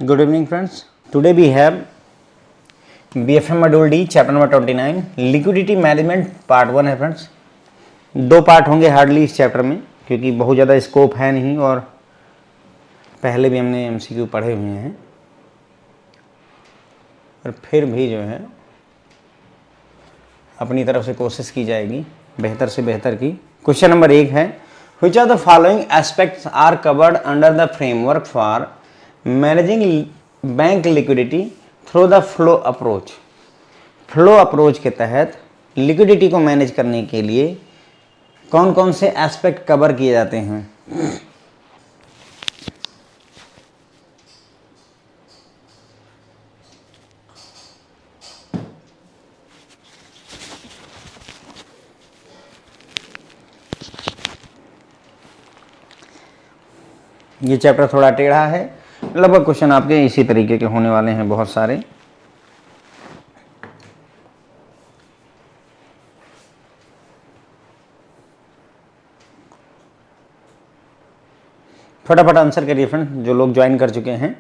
Good evening, friends. Today we have BFM Module D, Chapter number 29, Liquidity Management Part 1 है friends. दो part होंगे hardly इस chapter में, क्योंकि बहुत ज़्यादा स्कोप है नहीं और पहले भी हमने MCQ पढ़े हुए हैं, और फिर भी जो है अपनी तरफ से कोशिश की जाएगी बेहतर से बेहतर की। क्वेश्चन नंबर 1 है, Which of the following aspects are covered under the framework for managing bank liquidity through the flow approach? Flow approach के तहत लिक्विडिटी को मैनेज करने के लिए कौन कौन से एस्पेक्ट कवर किए जाते हैं? ये चैप्टर थोड़ा टेढ़ा है, लगभग क्वेश्चन आपके इसी तरीके के होने वाले हैं बहुत सारे। फटाफट आंसर करिए फ्रेंड, जो लोग ज्वाइन कर चुके हैं।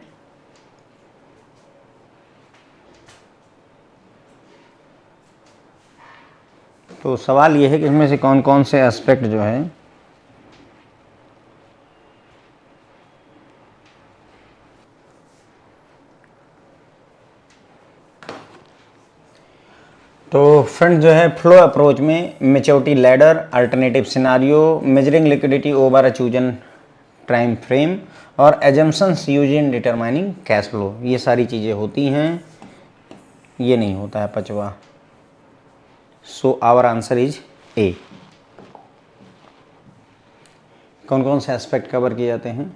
तो सवाल ये है कि इसमें से कौन कौन से एस्पेक्ट जो है तो फ्रेंड जो है फ्लो अप्रोच में maturity ladder, alternative scenario, measuring liquidity over a chosen time frame और assumptions use in determining cash flow, ये सारी चीज़ें होती हैं। ये नहीं होता है पांचवा। So our answer is A. कौन कौन से एस्पेक्ट कवर किए जाते हैं?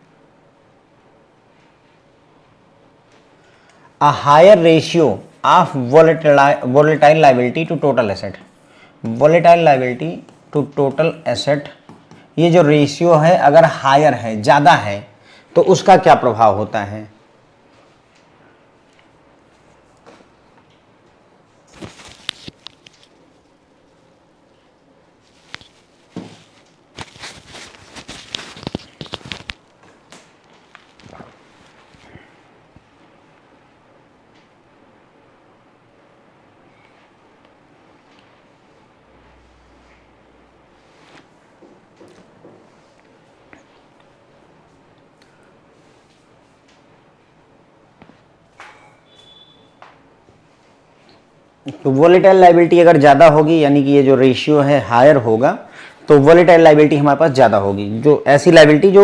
A higher ratio of volatile liability to total asset, volatile liability to total asset, ये जो रेशियो है अगर हायर है, ज़्यादा है, तो उसका क्या प्रभाव होता है? तो वोलेटाइल लाइबिलिटी अगर ज़्यादा होगी, यानी कि ये जो रेशियो है हायर होगा, तो वोलेटाइल लाइबिलिटी हमारे पास ज़्यादा होगी। जो ऐसी लाइबिलिटी जो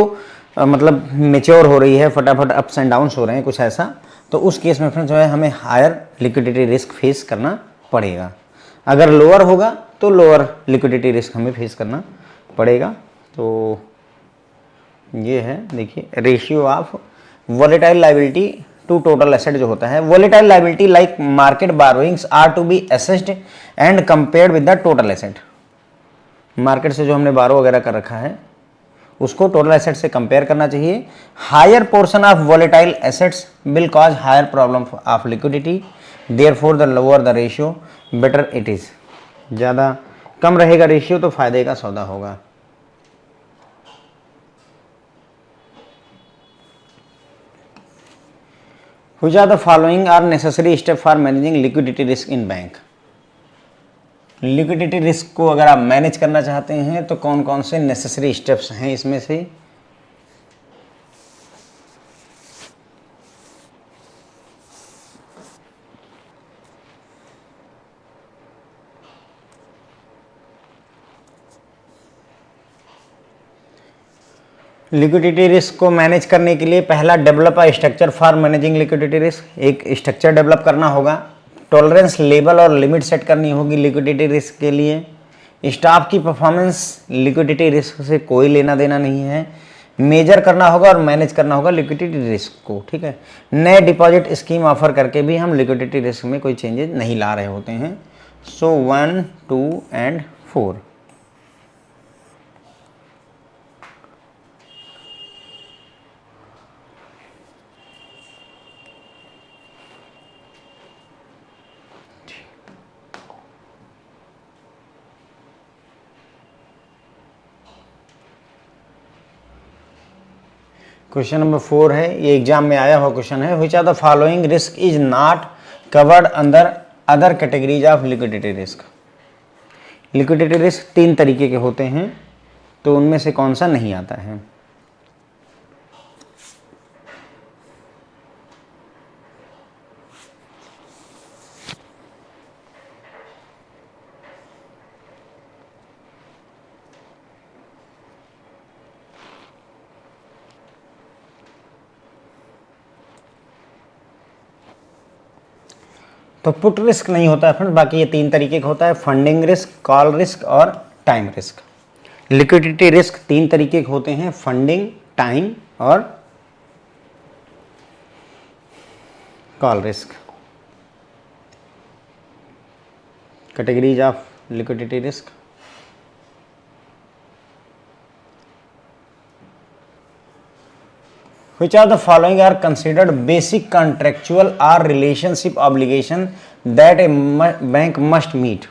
मतलब मेच्योर हो रही है, फटाफट अप्स एंड डाउन्स हो रहे हैं, कुछ ऐसा, तो उस केस में फ्रेंड्स जो है हमें हायर लिक्विडिटी रिस्क फेस करना पड़ेगा। अगर लोअर होगा तो लोअर लिक्विडिटी रिस्क हमें फेस करना पड़ेगा। तो ये है, देखिए, ratio of volatile liability to total asset जो होता है। Volatile liability like market borrowings are to be assessed and compared with the total asset. Market से जो हमने बारो वगैरह कर रखा है उसको टोटल एसेट से कंपेयर करना चाहिए। Higher portion of volatile assets will cause higher problem of liquidity, therefore the lower the ratio better it is. ज़्यादा कम रहेगा रेशियो तो फायदे का सौदा होगा। Which are the following are necessary step for managing liquidity risk in bank? Liquidity risk को अगर आप मैनेज करना चाहते हैं तो कौन कौन से नेसेसरी स्टेप्स हैं इसमें से? लिक्विडिटी रिस्क को मैनेज करने के लिए पहला, develop a structure for managing liquidity risk. एक स्ट्रक्चर डेवलप करना होगा। टॉलरेंस लेवल और लिमिट सेट करनी होगी लिक्विडिटी रिस्क के लिए। स्टाफ की परफॉर्मेंस लिक्विडिटी रिस्क से कोई लेना देना नहीं है। मेजर करना होगा और मैनेज करना होगा लिक्विडिटी रिस्क को, ठीक है। नए डिपॉजिट स्कीम ऑफर करके भी हम लिक्विडिटी रिस्क में कोई चेंजेस नहीं ला रहे होते हैं। सो 1, 2 एंड 4। क्वेश्चन नंबर 4 है, ये एग्जाम में आया हुआ क्वेश्चन है। Which are the following risk is not covered under other categories of liquidity risk. Liquidity risk 3 तरीके के होते हैं, तो उनमें से कौन सा नहीं आता है। तो पुट रिस्क नहीं होता है फ्रेंड्स, बाकी ये 3 तरीके का होता है, फंडिंग रिस्क, कॉल रिस्क और टाइम रिस्क। लिक्विडिटी रिस्क 3 तरीके के होते हैं, फंडिंग, टाइम और call risk. Categories of liquidity risk. Which of the following are considered basic contractual or relationship obligation that a bank must meet?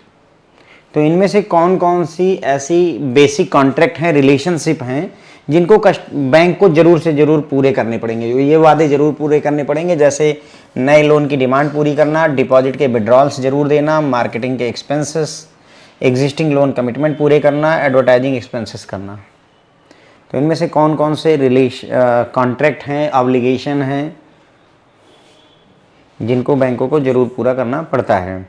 तो इनमें से कौन कौन सी ऐसी बेसिक कॉन्ट्रैक्ट हैं, रिलेशनशिप हैं, जिनको बैंक को जरूर से जरूर पूरे करने पड़ेंगे। ये वादे जरूर पूरे करने पड़ेंगे, जैसे नए लोन की डिमांड पूरी करना, डिपॉजिट के विड्रॉल्स जरूर देना, मार्केटिंग के एक्सपेंसेस, एग्जिस्टिंग लोन कमिटमेंट पूरे करना, एडवर्टाइजिंग एक्सपेंसेस करना। तो इनमें से कौन कौन से कॉन्ट्रैक्ट हैं, ऑब्लिगेशन हैं, जिनको बैंकों को जरूर पूरा करना पड़ता है।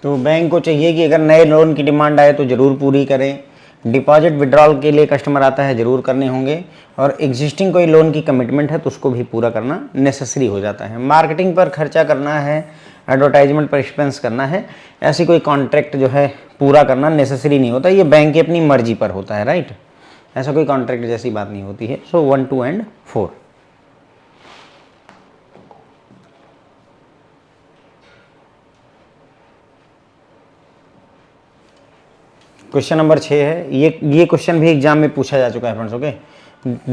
तो बैंक को चाहिए कि अगर नए लोन की डिमांड आए तो ज़रूर पूरी करें, डिपॉजिट विड्रॉल के लिए कस्टमर आता है ज़रूर करने होंगे, और एग्जिस्टिंग कोई लोन की कमिटमेंट है तो उसको भी पूरा करना नेसेसरी हो जाता है। मार्केटिंग पर खर्चा करना है, एडवर्टाइजमेंट पर एक्सपेंस करना है, ऐसी कोई कॉन्ट्रैक्ट जो है पूरा करना नेसेसरी नहीं होता, ये बैंक की अपनी मर्जी पर होता है, राइट। ऐसा कोई कॉन्ट्रैक्ट जैसी बात नहीं होती है। सो 1, 2 एंड 4। क्वेश्चन नंबर 6 है, ये क्वेश्चन भी एग्जाम में पूछा जा चुका है friends. Okay,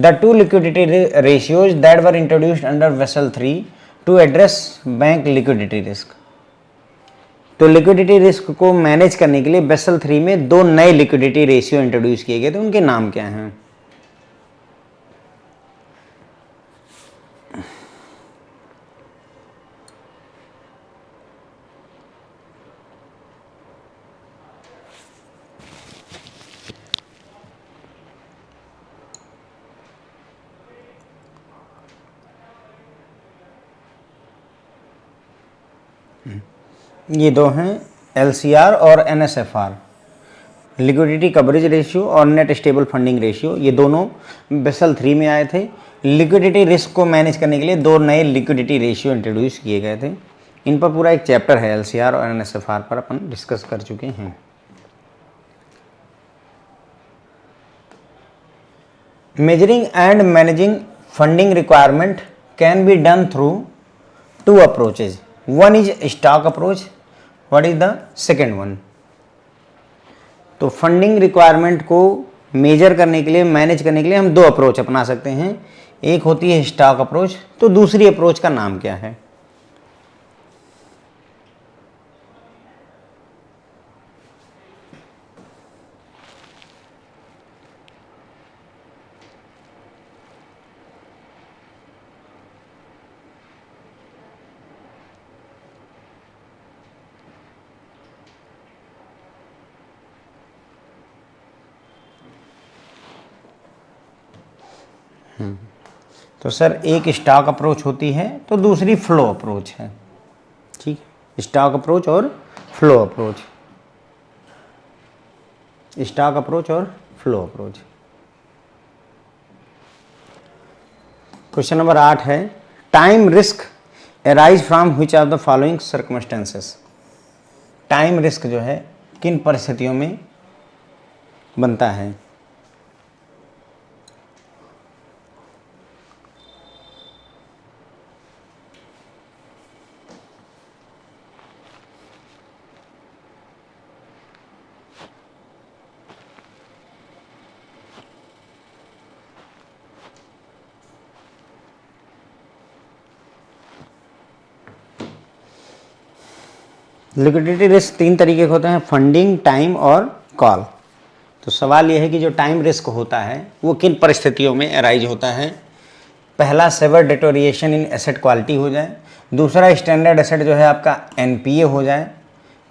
the 2 liquidity ratios that were introduced under Basel 3 to address bank liquidity risk. तो लिक्विडिटी रिस्क को मैनेज करने के लिए वेसल 3 में 2 नए लिक्विडिटी रेशियो इंट्रोड्यूस किए गए थे, उनके नाम क्या हैं। ये 2 हैं, LCR और NSFR, लिक्विडिटी कवरेज रेशियो और नेट स्टेबल फंडिंग रेशियो। ये दोनों बेसल 3 में आए थे। लिक्विडिटी रिस्क को मैनेज करने के लिए 2 नए लिक्विडिटी रेशियो इंट्रोड्यूस किए गए थे। इन पर पूरा एक चैप्टर है, LCR और NSFR पर अपन डिस्कस कर चुके हैं। Measuring and managing funding requirement can be done through 2 approaches. One is stock approach, what is the second one. तो फंडिंग रिक्वायरमेंट को मेजर करने के लिए, मैनेज करने के लिए हम 2 अप्रोच अपना सकते हैं। एक होती है स्टॉक अप्रोच, तो दूसरी अप्रोच का नाम क्या है। तो सर एक स्टॉक अप्रोच होती है, तो दूसरी फ्लो अप्रोच है। ठीक, स्टॉक अप्रोच और फ्लो अप्रोच, स्टॉक अप्रोच और फ्लो अप्रोच। क्वेश्चन नंबर 8 है, time risk arise from which of the following circumstances. Time risk जो है किन परिस्थितियों में बनता है। लिक्विडिटी रिस्क 3 तरीके के होते हैं, फंडिंग, टाइम और कॉल। तो सवाल यह है कि जो टाइम रिस्क होता है वो किन परिस्थितियों में अराइज होता है। पहला, severe deterioration in asset quality हो जाए। दूसरा, स्टैंडर्ड एसेट जो है आपका एनपीए हो जाए।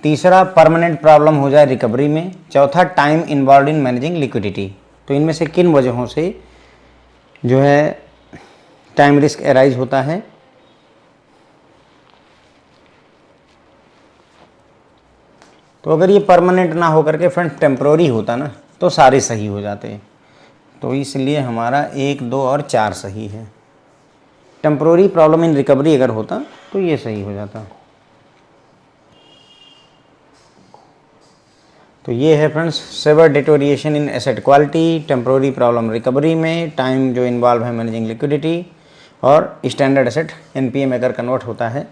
तीसरा, परमानेंट प्रॉब्लम हो जाए रिकवरी में। चौथा, time involve in managing liquidity. तो इनमें से किन वजहों से जो है टाइम रिस्क अराइज होता है। तो अगर ये परमानेंट ना होकर के फ्रेंड टेम्प्रोरी होता ना तो सारे सही हो जाते। तो इसलिए हमारा 1, 2 और 4 सही है। टेम्प्रोरी प्रॉब्लम इन रिकवरी अगर होता तो ये सही हो जाता। तो ये है friends, severe deterioration in asset quality, temporary problem recovery में, टाइम जो इन्वॉल्व है मैनेजिंग लिक्विडिटी, और स्टैंडर्ड एसेट एनपीए में अगर कन्वर्ट होता है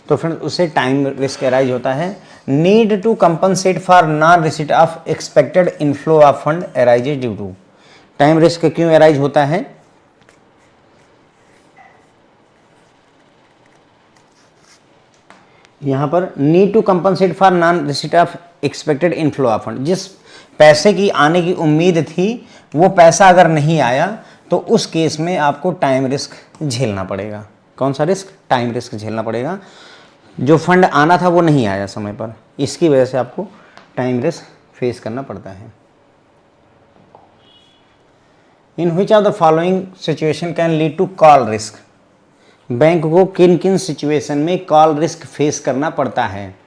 तो फ्रेंड्स उससे टाइम रिस्क अराइज होता है। Need to compensate for non receipt of expected inflow of fund arises due to. Time risk क्यों अराइज होता है? यहाँ पर need to compensate for non receipt of expected inflow of fund, जिस पैसे की आने की उम्मीद थी वो पैसा अगर नहीं आया तो उस केस में आपको टाइम रिस्क झेलना पड़ेगा। कौन सा रिस्क? टाइम रिस्क झेलना पड़ेगा। जो फंड आना था वो नहीं आया समय पर, इसकी वजह से आपको टाइम रिस्क फेस करना पड़ता है। In which of the following situation can lead to call risk. Bank को किन किन सिचुएशन में कॉल रिस्क फेस करना पड़ता है?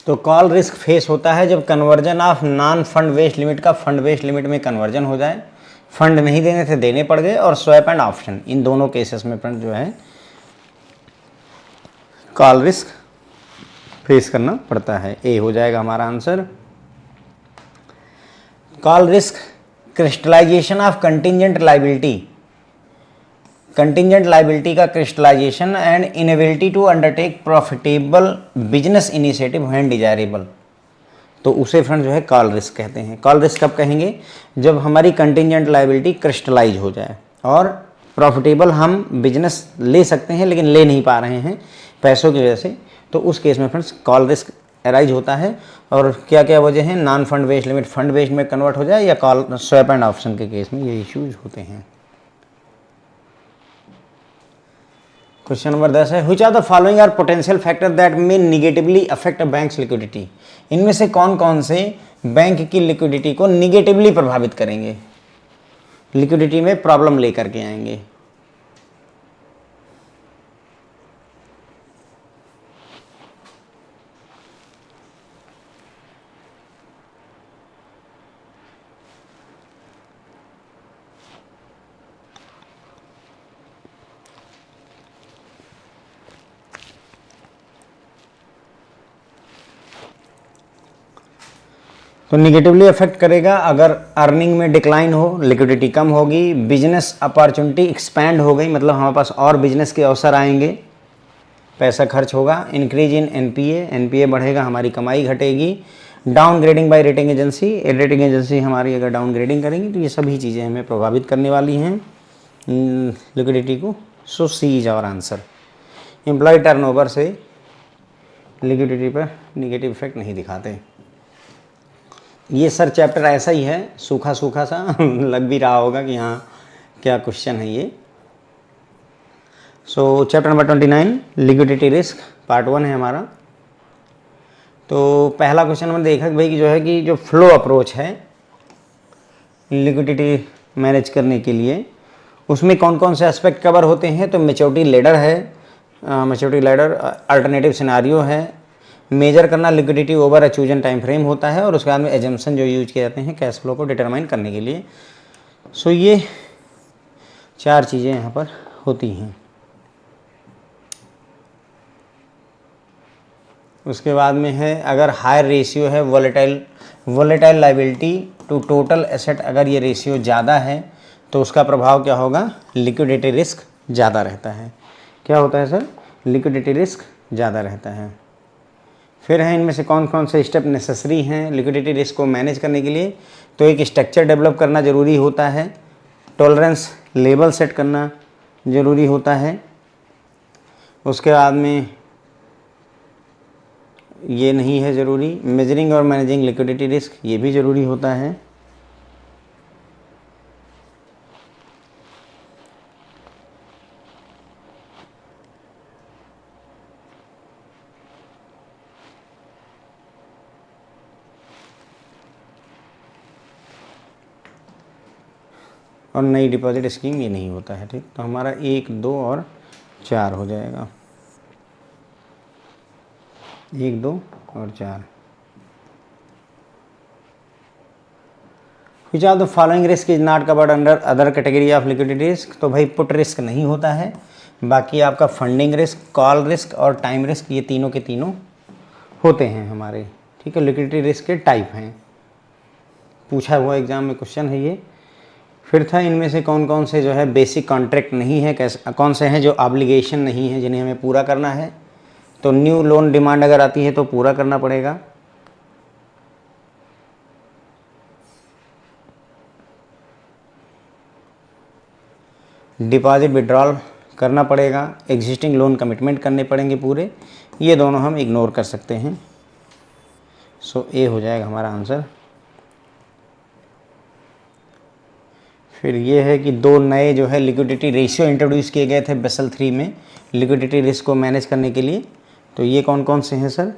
तो कॉल रिस्क फेस होता है जब conversion of non fund based limit का फंड बेस्ड लिमिट में कन्वर्जन हो जाए, फंड नहीं देने थे देने पड़ गए, और स्वैप एंड ऑप्शन, इन दोनों केसेस में फ्रेंड जो है कॉल रिस्क फेस करना पड़ता है। ए हो जाएगा हमारा answer. Call risk, crystallisation of contingent liability, contingent liability का crystallisation and inability to undertake profitable business initiative when desirable, तो उसे फ्रेंड जो है कॉल रिस्क कहते हैं। कॉल रिस्क कब कहेंगे? जब हमारी कंटिजेंट लाइबिलिटी क्रिस्टलाइज हो जाए और प्रॉफिटेबल हम बिजनेस ले सकते हैं लेकिन ले नहीं पा रहे हैं पैसों की वजह से, तो उस केस में फ्रेंड्स कॉल रिस्क अराइज होता है। और क्या क्या वजह है? Non fund based limit fund based में कन्वर्ट हो जाए, या कॉल स्वैप एंड ऑप्शन के केस में ये इश्यूज होते हैं। क्वेश्चन नंबर 10 है, which are the following are potential factor that may negatively affect a bank's liquidity. इनमें से कौन कौन से बैंक की लिक्विडिटी को निगेटिवली प्रभावित करेंगे, लिक्विडिटी में प्रॉब्लम लेकर के आएंगे? तो निगेटिवली अफेक्ट करेगा अगर अर्निंग में डिक्लाइन हो, लिक्विडिटी कम होगी, बिजनेस अपॉर्चुनिटी एक्सपैंड हो गई, मतलब हमारे पास और बिजनेस के अवसर आएंगे, पैसा खर्च होगा, इंक्रीज इन एनपीए, एनपीए बढ़ेगा, हमारी कमाई घटेगी, down grading by rating agency, rating agency हमारी अगर डाउन ग्रेडिंग करेंगी तो ये सभी चीज़ें हमें प्रभावित करने वाली हैं लिक्विडिटी को। So C is our answer. Employ turnover से लिक्विडिटी पर निगेटिव इफेक्ट नहीं दिखाते। ये सर चैप्टर ऐसा ही है, सूखा सूखा सा लग भी रहा होगा कि हाँ क्या क्वेश्चन है ये। सो chapter number 29 liquidity risk part 1 है हमारा। तो पहला क्वेश्चन हमने देखा कि भाई कि जो है कि जो फ्लो अप्रोच है लिक्विडिटी मैनेज करने के लिए, उसमें कौन कौन से एस्पेक्ट कवर होते हैं। तो मैच्योरिटी लैडर है, मैच्योरिटी लैडर, अल्टरनेटिव सिनारियो है, मेजर करना liquidity over a chosen time frame होता है, और उसके बाद में एजम्पशन जो यूज किए जाते हैं कैश फ्लो को डिटरमाइन करने के लिए। सो ये 4 चीज़ें यहाँ पर होती हैं। उसके बाद में है अगर हायर रेशियो है volatile liability to total asset, अगर ये रेशियो ज़्यादा है तो उसका प्रभाव क्या होगा, लिक्विडिटी रिस्क ज़्यादा रहता है। क्या होता है सर, लिक्विडिटी रिस्क ज़्यादा रहता है। फिर है इनमें से कौन कौन से स्टेप नेसेसरी हैं लिक्विडिटी रिस्क को मैनेज करने के लिए। तो एक स्ट्रक्चर डेवलप करना ज़रूरी होता है, टॉलरेंस लेवल सेट करना ज़रूरी होता है, उसके बाद में ये नहीं है ज़रूरी, मेजरिंग और मैनेजिंग लिक्विडिटी रिस्क ये भी ज़रूरी होता है। और नई डिपॉजिट स्कीम ये नहीं होता है। ठीक, तो हमारा 1, 2 और 4 हो जाएगा, 1, 2 और 4। Which of the following risk is not covered under other category of liquidity risk. तो भाई पुट रिस्क नहीं होता है, बाकी आपका फंडिंग रिस्क, कॉल रिस्क और टाइम रिस्क ये तीनों के तीनों होते हैं हमारे। ठीक है, लिक्विडिटी रिस्क के टाइप हैं, पूछा हुआ एग्जाम में क्वेश्चन है ये। फिर था इनमें से कौन कौन से जो है बेसिक कॉन्ट्रैक्ट नहीं है, कैसे कौन से हैं जो ऑब्लिगेशन नहीं है जिन्हें हमें पूरा करना है। तो न्यू लोन डिमांड अगर आती है तो पूरा करना पड़ेगा। डिपॉजिट विड्रॉल करना पड़ेगा, एग्जिस्टिंग लोन कमिटमेंट करने पड़ेंगे पूरे, ये दोनों हम इग्नोर कर सकते हैं। सो ए हो जाएगा हमारा आंसर। फिर ये है कि 2 नए जो है लिक्विडिटी रेशियो इंट्रोड्यूस किए गए थे बेसल 3 में लिक्विडिटी रिस्क को मैनेज करने के लिए। तो ये कौन कौन से हैं सर,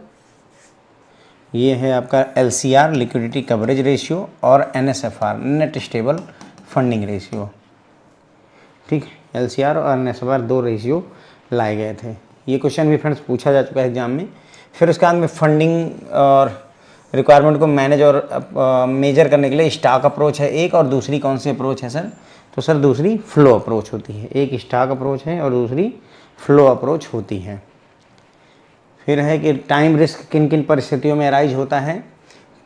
ये है आपका LCR लिक्विडिटी कवरेज रेशियो और NSFR net stable funding ratio. ठीक, LCR और NSFR 2 रेशियो लाए गए थे। ये क्वेश्चन भी फ्रेंड्स पूछा जा चुका है एग्जाम में। फिर उसके बाद में फंडिंग और रिक्वायरमेंट को मैनेज और मेजर करने के लिए स्टॉक अप्रोच है एक, और दूसरी कौन सी अप्रोच है सर, तो सर दूसरी फ्लो अप्रोच होती है। एक स्टॉक अप्रोच है और दूसरी फ्लो अप्रोच होती है। फिर है कि टाइम रिस्क किन किन परिस्थितियों में अराइज होता है,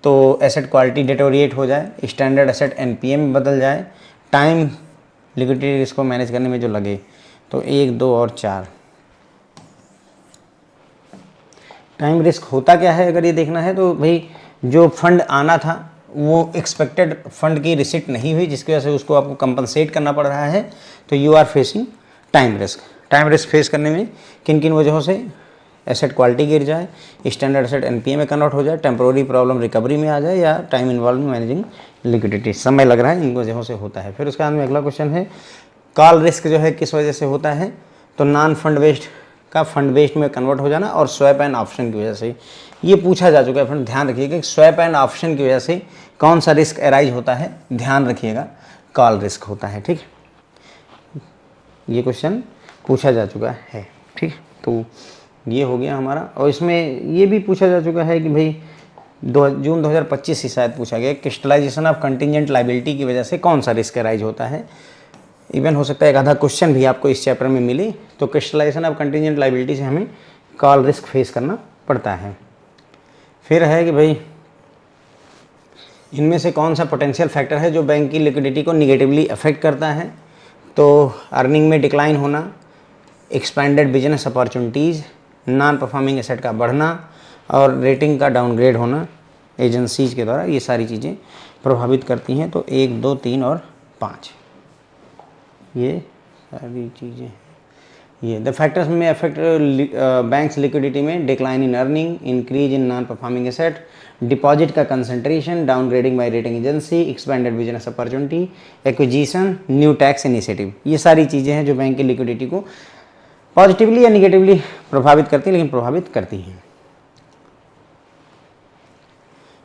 तो एसेट क्वालिटी डिटोरिएट हो जाए, स्टैंडर्ड एसेट NPA में बदल जाए, टाइम लिक्विडिटी रिस्क को मैनेज करने में जो लगे। तो 1, 2 और 4। टाइम रिस्क होता क्या है अगर ये देखना है तो भाई जो फंड आना था वो एक्सपेक्टेड फंड की रिसिप्ट नहीं हुई, जिसकी वजह से उसको आपको कंपनसेट करना पड़ रहा है, तो you are facing time risk. Time risk face करने में किन किन वजहों से, एसेट क्वालिटी गिर जाए, स्टैंडर्ड एसेट NPA में कन्वर्ट हो जाए, टेम्पोररी प्रॉब्लम रिकवरी में आ जाए, या टाइम इन्वॉल्व मैनेजिंग लिक्विडिटी, समय लग रहा है, इन वजहों से होता है। फिर उसके बाद में अगला क्वेश्चन है कॉल रिस्क जो है किस वजह से होता है, तो नॉन फंड बेस्ड का फंड बेस्ड में कन्वर्ट हो जाना और स्वैप एंड ऑप्शन की वजह से। ये पूछा जा चुका है फ्रेंड, ध्यान रखिएगा कि स्वैप एंड ऑप्शन की वजह से कौन सा रिस्क अराइज होता है, ध्यान रखिएगा कॉल रिस्क होता है। ठीक, ये क्वेश्चन पूछा जा चुका है। ठीक, तो ये हो गया हमारा। और इसमें ये भी पूछा जा चुका है कि भाई जून 2025 से शायद पूछा गया, क्रिस्टलाइजेशन ऑफ कंटिजेंट लायबिलिटी की वजह से कौन सा रिस्क अराइज होता है। इवन हो सकता है एक आधा क्वेश्चन भी आपको इस चैप्टर में मिले। तो क्रिस्टलाइजेशन ऑफ कंटिजेंट लायबिलिटी से हमें कॉल रिस्क फेस करना पड़ता है। फिर है कि भाई इनमें से कौन सा पोटेंशियल फैक्टर है जो बैंक की लिक्विडिटी को निगेटिवली अफेक्ट करता है, तो अर्निंग में डिक्लाइन होना, expanded business opportunities, non performing asset का बढ़ना और रेटिंग का डाउनग्रेड होना एजेंसीज के द्वारा, ये सारी चीज़ें प्रभावित करती हैं। तो 1, 2, 3 और 5 ये सारी चीज़ें। ये द फैक्टर्स में अफेक्ट बैंक्स लिक्विडिटी में decline in earning, increase in non performing asset, deposit का concentration, downgrading by rating agency, expanded business opportunity, acquisition, new tax initiative, ये सारी चीज़ें हैं जो बैंक की लिक्विडिटी को पॉजिटिवली या निगेटिवली प्रभावित करती है, लेकिन प्रभावित करती हैं।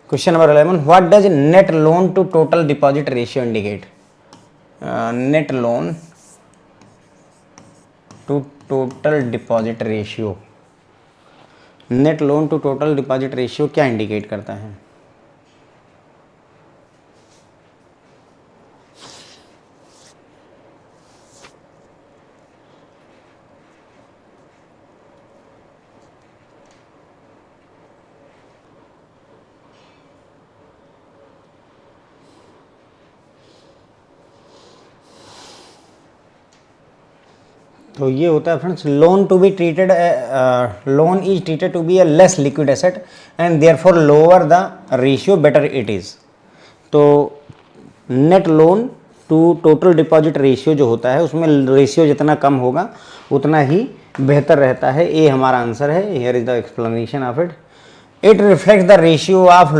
Question number 11, what does net loan to total deposit ratio indicate. Net loan to total deposit ratio, net loan to total deposit ratio क्या इंडिकेट करता है। तो ये होता है friends, loan to be treated, loan is treated to be a less liquid asset and therefore lower the ratio better it is. तो net loan to total deposit ratio जो होता है, उसमें रेशियो जितना कम होगा उतना ही बेहतर रहता है। ये हमारा आंसर है। Here is the explanation of it. It reflects the ratio of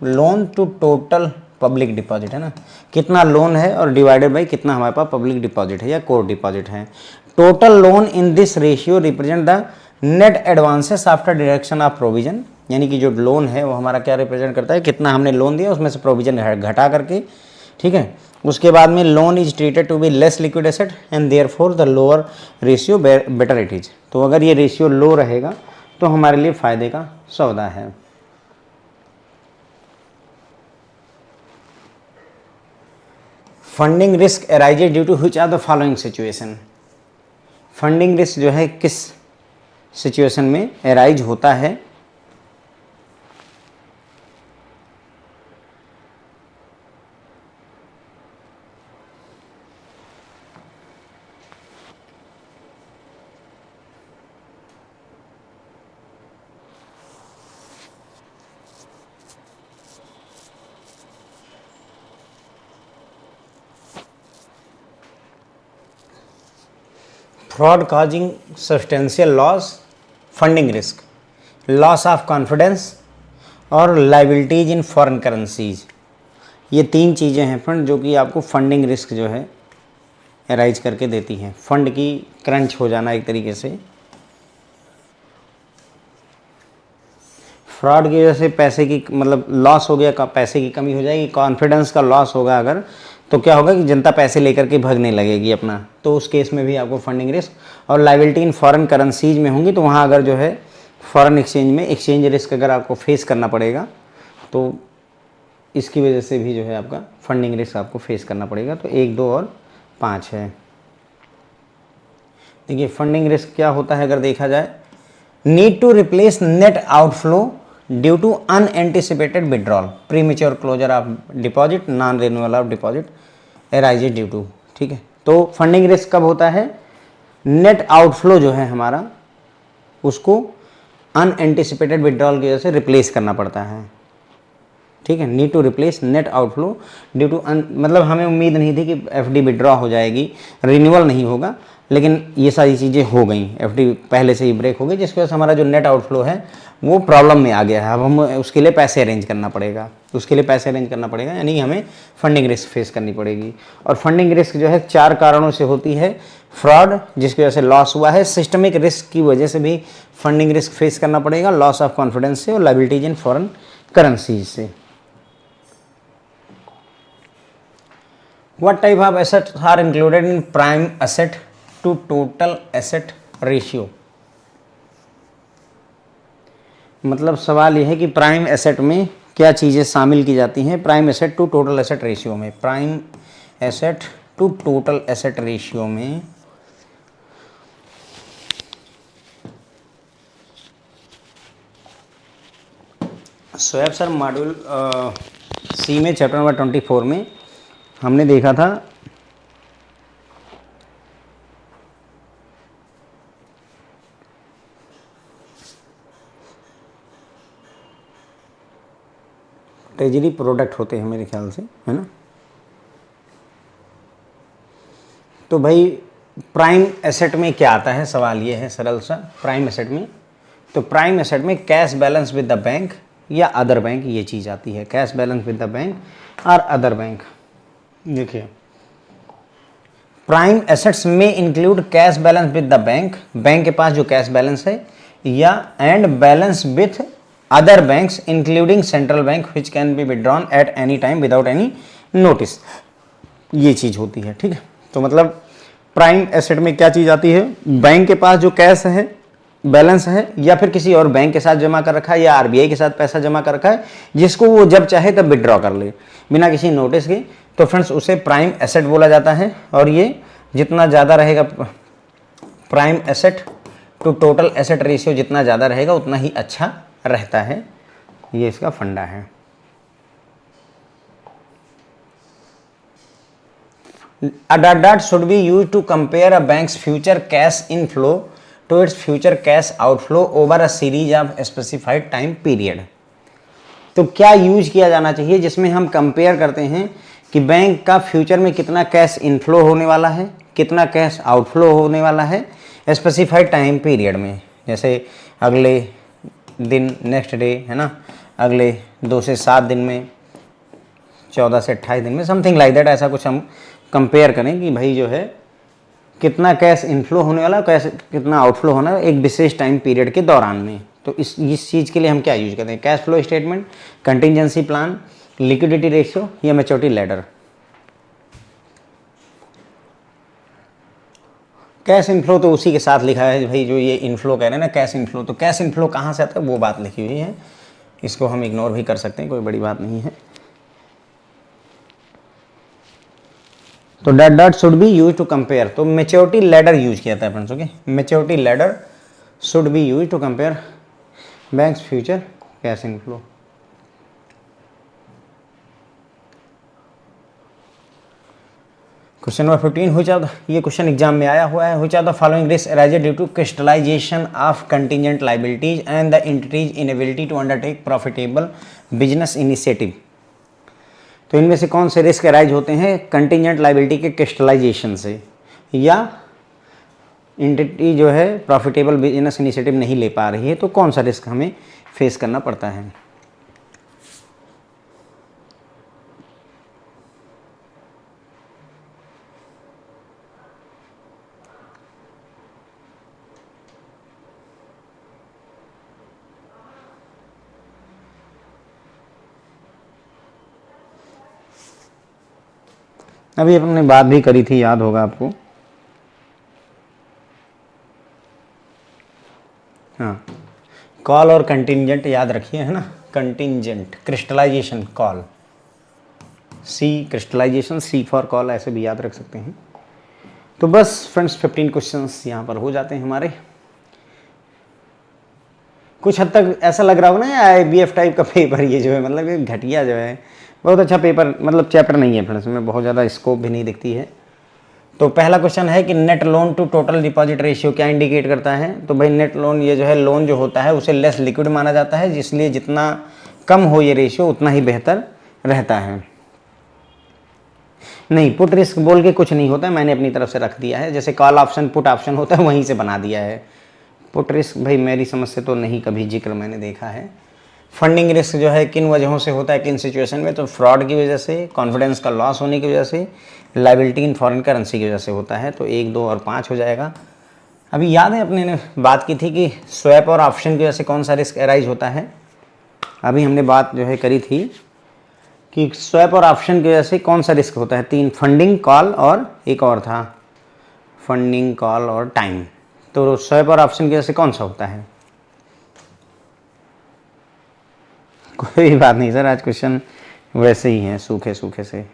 loan to total public deposit, है ना, कितना लोन है और डिवाइडेड बाई कितना हमारे पास पब्लिक डिपॉजिट है या कोर डिपॉजिट है। Total loan in this ratio represent the net advances after deduction of provision, यानी कि जो लोन है वो हमारा क्या रिप्रेजेंट करता है, कितना हमने लोन दिया उसमें से प्रोविजन घटा करके, ठीक है। उसके बाद में loan is treated to be less liquid asset and therefore the lower ratio better it is. तो अगर ये रेशियो लो रहेगा तो हमारे लिए फायदे का सौदा है। Funding risk arises due to which are the following situation. Funding risk जो है किस सिचुएशन में अराइज होता है? Fraud causing substantial loss, funding risk, loss of confidence और लाइबिलिटीज इन फॉरेन करेंसीज। ये तीन चीज़ें हैं फ्रेंड जो कि आपको फंडिंग रिस्क जो है अराइज करके देती हैं। फंड की क्रंच हो जाना एक तरीके से, फ्रॉड की वजह से पैसे की मतलब लॉस हो गया, पैसे की कमी हो जाएगी, कॉन्फिडेंस का लॉस होगा अगर, तो क्या होगा कि जनता पैसे लेकर के भगने लगेगी अपना, तो उस केस में भी आपको फंडिंग रिस्क। और लाइबिलिटी इन फॉरेन करेंसीज में होंगी तो वहाँ अगर जो है फॉरेन एक्सचेंज में एक्सचेंज रिस्क अगर आपको फेस करना पड़ेगा तो इसकी वजह से भी जो है आपका फंडिंग रिस्क आपको फेस करना पड़ेगा। तो 1, 2 और 5 है। देखिए फंडिंग रिस्क क्या होता है अगर देखा जाए, need to replace net outflow due to unanticipated withdrawal, premature closure of deposit, non renewal of deposit arises due to, ठीक है। तो फंडिंग रिस्क कब होता है? नेट आउटफ्लो जो है हमारा उसको अनएंटिसिपेटेड विड्रॉल की वजह से रिप्लेस करना पड़ता है, ठीक है। Need to replace net outflow due to मतलब हमें उम्मीद नहीं थी कि एफडी विड्रॉ हो जाएगी, रिन्यूअल नहीं होगा, लेकिन ये सारी चीज़ें हो गई, एफडी पहले से ही ब्रेक हो गई, जिसकी वजह से हमारा जो नेट आउटफ्लो है वो प्रॉब्लम में आ गया है। अब हम उसके लिए पैसे अरेंज करना पड़ेगा, यानी हमें फंडिंग रिस्क फेस करनी पड़ेगी। और फंडिंग रिस्क जो है 4 कारणों से होती है। फ्रॉड जिसकी वजह से लॉस हुआ है, सिस्टमिक रिस्क की वजह से भी फंडिंग रिस्क फेस करना पड़ेगा, लॉस ऑफ कॉन्फिडेंस से और लायबिलिटीज इन फॉरेन करेंसीज से। What type of assets are included in prime asset to total asset ratio? मतलब सवाल यह है कि प्राइम एसेट में क्या चीज़ें शामिल की जाती हैं prime asset to total asset ratio में। Prime asset to total asset ratio में सोएब सर मॉड्यूल सी में चैप्टर नंबर 24 में हमने देखा था ट्रेजरी प्रोडक्ट होते हैं मेरे ख्याल से, है ना। तो भाई प्राइम एसेट में क्या आता है, सवाल ये है सरल सा। प्राइम एसेट में तो प्राइम एसेट में cash balance with the bank या अदर बैंक, ये चीज़ आती है, cash balance with the bank और अदर बैंक। देखिए प्राइम एसेट्स में include cash balance with the bank, bank के पास जो कैश बैलेंस है, या and balance with other banks including central bank which can be withdrawn at any time without any notice, ये चीज़ होती है, ठीक है। तो मतलब प्राइम एसेट में क्या चीज़ आती है, बैंक के पास जो कैश है बैलेंस है, या फिर किसी और बैंक के साथ जमा कर रखा है, या आरबीआई के साथ पैसा जमा कर रखा है, जिसको वो जब चाहे तब विड्रॉ कर ले बिना किसी नोटिस के, तो फ्रेंड्स उसे प्राइम एसेट बोला जाता है। और ये जितना ज़्यादा रहेगा prime asset to total asset ratio जितना ज़्यादा रहेगा उतना ही अच्छा रहता है, ये इसका फंडा है। A dot dot should be used to compare a bank's future cash inflow to its future cash outflow over a series of specified time period. तो क्या यूज किया जाना चाहिए जिसमें हम कंपेयर करते हैं कि बैंक का फ्यूचर में कितना कैश इनफ्लो होने वाला है, कितना कैश आउटफ्लो होने वाला है स्पेसिफाइड टाइम पीरियड में, जैसे अगले दिन, नेक्स्ट डे, है ना, अगले 2 से 7 दिन में, 14 से 28 दिन में, समथिंग लाइक दैट। ऐसा कुछ हम कंपेयर करें कि भाई जो है कितना कैश इनफ्लो होने वाला, कैश कितना आउटफ्लो होना है एक विशेष टाइम पीरियड के दौरान में। तो इस चीज़ के लिए हम क्या यूज करते हैं? Cash flow statement, contingency plan, liquidity ratio या मैच्योरिटी लैडर। कैश इनफ्लो तो उसी के साथ लिखा है भाई, जो ये इनफ्लो कह रहे हैं ना, कैश इनफ्लो। तो कैश इनफ्लो कहाँ से आता है वो बात लिखी हुई है, इसको हम इग्नोर भी कर सकते हैं, कोई बड़ी बात नहीं है। तो dot dot should be use to compare, तो मैच्योरिटी लैडर यूज किया था friends. Okay, maturity ladder should be use to compare bank's future cash inflow. Question number 15, ये क्वेश्चन एग्जाम में आया हुआ है। Which are the following risk arise due to crystallisation of contingent liabilities and the entity's inability to undertake profitable business initiative. तो इनमें से कौन से रिस्क अराइज होते हैं कंटिजेंट लायबिलिटी के क्रिस्टलाइजेशन से, या एंटिटी जो है प्रॉफिटेबल बिजनेस इनिशिएटिव नहीं ले पा रही है, तो कौन सा रिस्क हमें फेस करना पड़ता है? अभी अपने बात भी करी थी, याद होगा आपको। हाँ, कॉल और कंटिजेंट याद रखिए, है ना। Contingent, crystallisation, call, C crystallisation, C for call, ऐसे भी याद रख सकते हैं। तो बस फ्रेंड्स 15 क्वेश्चंस यहाँ पर हो जाते हैं हमारे। कुछ हद तक ऐसा लग रहा हो ना IBF टाइप का पेपर ये जो है, मतलब ये घटिया जो है, बहुत अच्छा पेपर, मतलब चैप्टर नहीं है फ्रेंड्स, में बहुत ज़्यादा स्कोप भी नहीं दिखती है। तो पहला क्वेश्चन है कि net loan to total deposit ratio क्या इंडिकेट करता है? तो भाई नेट लोन, ये जो है लोन जो होता है उसे लेस लिक्विड माना जाता है, इसलिए जितना कम हो ये रेशियो उतना ही बेहतर रहता है। नहीं, पुट रिस्क बोल के कुछ नहीं होता है, मैंने अपनी तरफ से रख दिया है, जैसे कॉल ऑप्शन पुट ऑप्शन होता है वहीं से बना दिया है। पुट रिस्क भाई मेरी समझ से तो नहीं कभी जिक्र मैंने देखा है। फंडिंग रिस्क जो है किन वजहों से होता है, किन सिचुएशन में? तो फ्रॉड की वजह से, कॉन्फिडेंस का लॉस होने की वजह से, लायबिलिटी इन फॉरेन करेंसी की वजह से होता है। तो 1, 2 और 5 हो जाएगा। अभी याद है अपने ने बात की थी कि स्वैप और ऑप्शन की वजह से कौन सा रिस्क अराइज होता है? अभी हमने बात जो है करी थी कि स्वैप और ऑप्शन की वजह से कौन सा रिस्क होता है? 3, फंडिंग, कॉल और एक और था, फंडिंग, कॉल और टाइम। तो स्वैप और ऑप्शन की वजह से कौन सा होता है? कोई बात नहीं सर, आज क्वेश्चन वैसे ही हैं, सूखे सूखे से।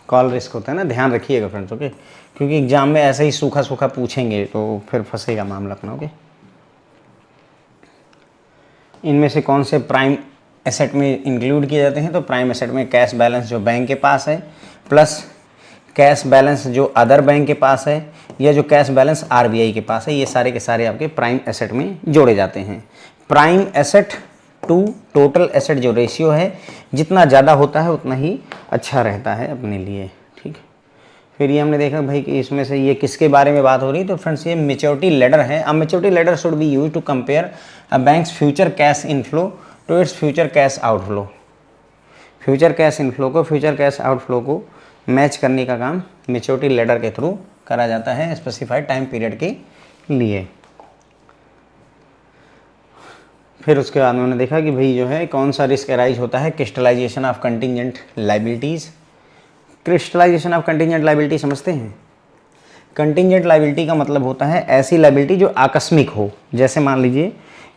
कॉल रिस्क होता है ना, ध्यान रखिएगा फ्रेंड्स। ओके, क्योंकि एग्जाम में ऐसे ही सूखा सूखा पूछेंगे तो फिर फंसेगा मामला अपना। ओके, इनमें से कौन से प्राइम एसेट में इंक्लूड किए जाते हैं? तो प्राइम एसेट में कैश बैलेंस जो बैंक के पास है, प्लस कैश बैलेंस जो अदर बैंक के पास है, या जो कैश बैलेंस RBI के पास है, ये सारे के सारे आपके प्राइम एसेट में जोड़े जाते हैं। Prime asset to total asset जो रेशियो है, जितना ज़्यादा होता है उतना ही अच्छा रहता है अपने लिए। ठीक, फिर ये हमने देखा भाई कि इसमें से ये किसके बारे में बात हो रही है? तो फ्रेंड्स ये मैच्योरिटी लैडर है। A maturity ladder should be use to compare a bank's future cash inflow to its future cash outflow. Future cash inflow को फ्यूचर कैश आउटफ्लो को मैच करने का काम मैच्योरिटी लैडर के थ्रू करा जाता है स्पेसिफाइड टाइम पीरियड के लिए। फिर उसके बाद में उन्होंने देखा कि भाई जो है कौन सा रिस्क अराइज होता है? Crystallisation of contingent liabilities. Crystallisation of contingent liability समझते हैं? कंटिजेंट लायबिलिटी का मतलब होता है ऐसी लायबिलिटी जो आकस्मिक हो। जैसे मान लीजिए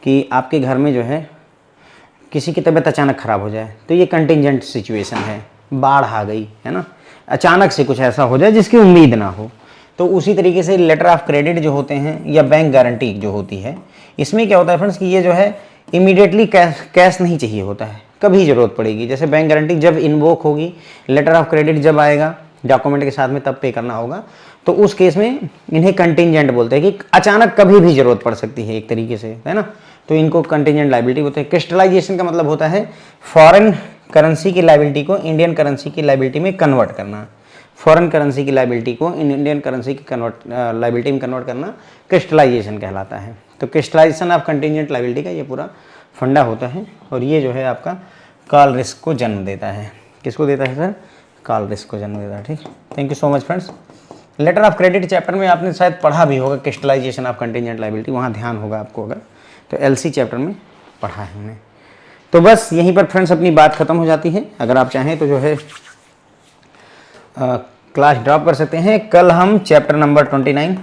कि आपके घर में जो है किसी की तबीयत अचानक ख़राब हो जाए, तो ये कंटिजेंट सिचुएशन है, बाढ़ आ गई है ना, अचानक से कुछ ऐसा हो जाए जिसकी उम्मीद ना हो, तो उसी तरीके से लेटर ऑफ क्रेडिट जो होते हैं या बैंक गारंटी जो होती है, इसमें क्या होता है फ्रेंड्स कि ये जो है इमीडिएटली कैश नहीं चाहिए होता है, कभी ज़रूरत पड़ेगी। जैसे बैंक गारंटी जब इन्वोक होगी, लेटर ऑफ क्रेडिट जब आएगा डॉक्यूमेंट के साथ में, तब पे करना होगा। तो उस केस में इन्हें कंटिजेंट बोलते हैं कि अचानक कभी भी ज़रूरत पड़ सकती है एक तरीके से, है ना। तो इनको कंटिजेंट लायबिलिटी बोलते हैं। क्रिस्टलाइजेशन का मतलब होता है फॉरेन करेंसी की लायबिलिटी को इंडियन करेंसी की लायबिलिटी में कन्वर्ट करना। फॉरेन करेंसी की लायबिलिटी को इंडियन करेंसी की लायबिलिटी में कन्वर्ट करना क्रिस्टलाइजेशन कहलाता है। तो क्रिस्टलाइजेशन ऑफ कंटिजेंट लायबिलिटी का ये पूरा फंडा होता है, और ये जो है आपका कॉल रिस्क को जन्म देता है। किसको देता है सर? कॉल रिस्क को जन्म देता है। ठीक, thank you so much friends. Letter of credit chapter में आपने शायद पढ़ा भी होगा क्रिस्टलाइजेशन ऑफ कंटिजेंट लायबिलिटी, वहाँ ध्यान होगा आपको अगर, तो एलसी चैप्टर में पढ़ा है हमने। तो बस यहीं पर फ्रेंड्स अपनी बात खत्म हो जाती है। अगर आप चाहें तो जो है क्लास ड्रॉप कर सकते हैं। कल हम चैप्टर नंबर 29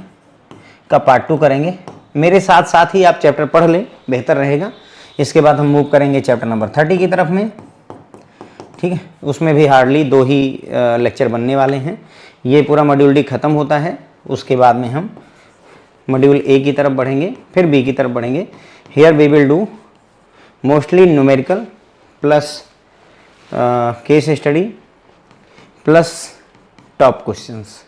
का पार्ट 2 करेंगे। मेरे साथ साथ ही आप चैप्टर पढ़ लें, बेहतर रहेगा। इसके बाद हम मूव करेंगे चैप्टर नंबर 30 की तरफ में। ठीक है, उसमें भी हार्डली 2 ही लेक्चर बनने वाले हैं। ये पूरा मॉड्यूल डी खत्म होता है, उसके बाद में हम मॉड्यूल ए की तरफ बढ़ेंगे, फिर बी की तरफ बढ़ेंगे। Here we will do mostly numerical plus case study plus top questions.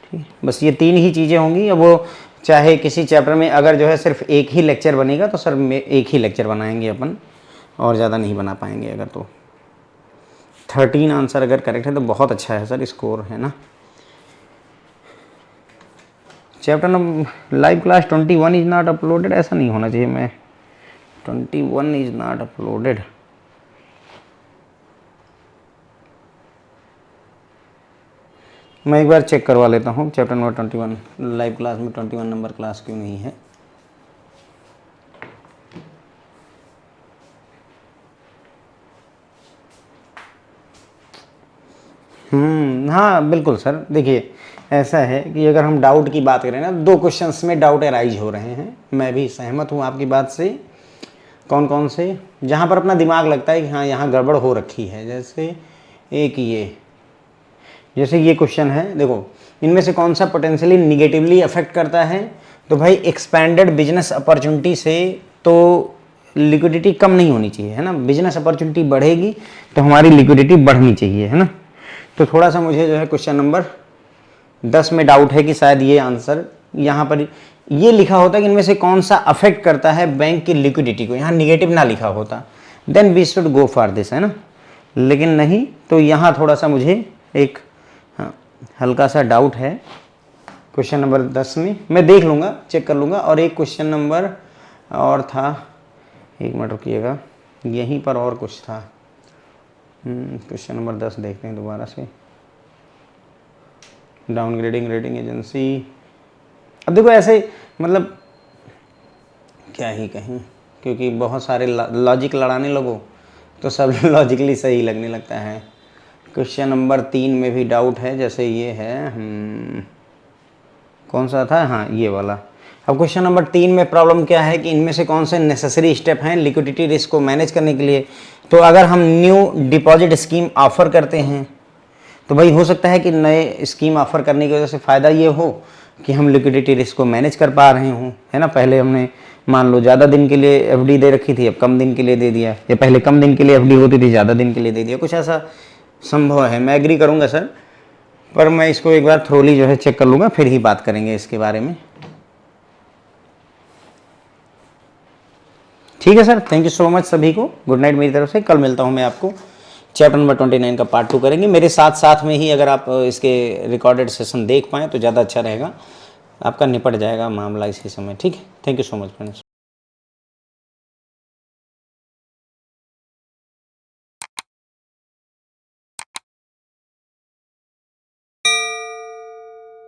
ठीक, बस ये 3 ही चीज़ें होंगी। अब वो चाहे किसी चैप्टर में अगर जो है सिर्फ एक ही लेक्चर बनेगा तो सर एक ही लेक्चर बनाएंगे अपन, और ज़्यादा नहीं बना पाएंगे। अगर तो 13 आंसर अगर करेक्ट है तो बहुत अच्छा है सर, स्कोर है ना। Chapter number live class 21 is not uploaded, ऐसा नहीं होना चाहिए। मैं 21 इज़ नॉट अपलोडेड, मैं एक बार चेक करवा लेता हूँ। चैप्टर नंबर 21 लाइव क्लास में 21 नंबर क्लास क्यों नहीं है। हाँ बिल्कुल सर, देखिए ऐसा है कि अगर हम डाउट की बात करें ना, 2 क्वेश्चंस में डाउट अराइज हो रहे हैं। मैं भी सहमत हूँ आपकी बात से। कौन कौन से? जहाँ पर अपना दिमाग लगता है कि हाँ यहाँ गड़बड़ हो रखी है। जैसे एक जैसे ये क्वेश्चन है, देखो इनमें से कौन सा पोटेंशियली निगेटिवली अफेक्ट करता है? तो भाई एक्सपैंडेड बिजनेस अपॉर्चुनिटी से तो लिक्विडिटी कम नहीं होनी चाहिए, है ना। बिजनेस अपॉर्चुनिटी बढ़ेगी तो हमारी लिक्विडिटी बढ़नी चाहिए, है ना। तो थोड़ा सा मुझे जो है क्वेश्चन नंबर 10 में डाउट है कि शायद ये आंसर यहाँ पर ये लिखा होता कि इनमें से कौन सा अफेक्ट करता है बैंक की लिक्विडिटी को, यहाँ निगेटिव ना लिखा होता, then we should go for this, है ना। लेकिन नहीं, तो यहाँ थोड़ा सा मुझे एक हल्का सा डाउट है क्वेश्चन नंबर 10 में। मैं देख लूँगा, चेक कर लूँगा। और एक क्वेश्चन नंबर और था, एक मिनट रुकिएगा, यहीं पर और कुछ था। क्वेश्चन नंबर 10 देखते हैं दोबारा से। डाउनग्रेडिंग रेटिंग एजेंसी, अब देखो ऐसे मतलब क्या ही कहें, क्योंकि बहुत सारे लॉजिक लड़ाने लगो तो सब लॉजिकली सही लगने लगता है। क्वेश्चन नंबर 3 में भी डाउट है, जैसे ये है कौन सा था, हाँ ये वाला। अब क्वेश्चन नंबर 3 में प्रॉब्लम क्या है कि इनमें से कौन से नेसेसरी स्टेप हैं लिक्विडिटी रिस्क को मैनेज करने के लिए। तो अगर हम न्यू डिपॉजिट स्कीम ऑफर करते हैं तो भाई हो सकता है कि नए स्कीम ऑफर करने की वजह से फ़ायदा ये हो कि हम लिक्विडिटी रिस्क को मैनेज कर पा रहे हों, है ना। पहले हमने मान लो ज़्यादा दिन के लिए एफडी दे रखी थी, अब कम दिन के लिए दे दिया, या पहले कम दिन के लिए एफडी होती थी, ज़्यादा दिन के लिए दे दिया, कुछ ऐसा संभव है। मैं एग्री करूँगा सर, पर मैं इसको एक बार थ्रोली जो है चेक कर लूँगा, फिर ही बात करेंगे इसके बारे में। ठीक है sir, thank you so much सभी को, गुड नाइट मेरी तरफ से। कल मिलता हूँ मैं आपको, चैप्टर नंबर 29 का पार्ट 2 करेंगे। मेरे साथ साथ में ही अगर आप इसके रिकॉर्डेड सेशन देख पाएँ तो ज़्यादा अच्छा रहेगा, आपका निपट जाएगा मामला इसी समय। ठीक है, thank you so much friends.